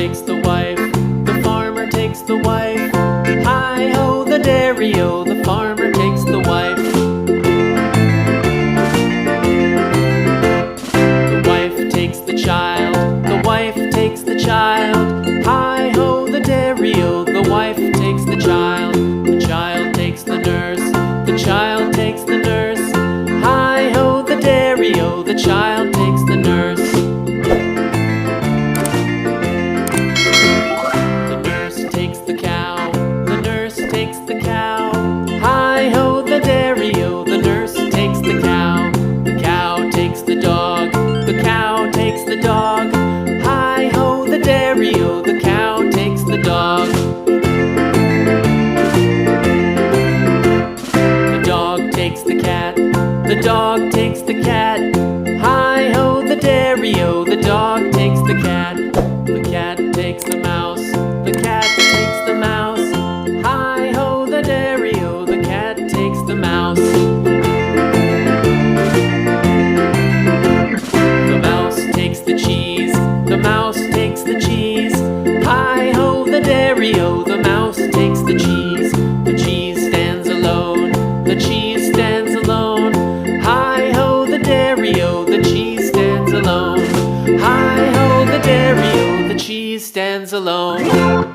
takes the wife, the farmer takes the wife. Hi-ho, the dairy-o, the farmer takes the wife. The wife takes the child, the wife takes the child. Hi-ho, the dairy-o, the wife takes the child. The child takes the nurse, the child takes the nurse. Hi-ho, the dairy-o, the child takes the nurse. The nurse takes the cow, the nurse takes the cow. Hi-ho, the dairy-o, the nurse takes the cow. The cow takes the dog, the cow takes the dog. Hi-ho, the dairy-o, the cow takes the dog. The dog takes the cat, the dog takes the cat. Hi-ho, the dairy-o, the dog takes the cat. The cat takes the mouse, the cat takes the mouse. Hi-ho, the dairy-o, the cat takes the mouse. The mouse takes the cheese, the mouse takes the cheese. Hi-ho, the dairy-o, the mouse takes the cheese. The cheese stands alone, the cheese stands alone. Hi-ho, the dairy-o, the cheese stands alone. Hi-ho, the dairy-o, the cheese stands alone.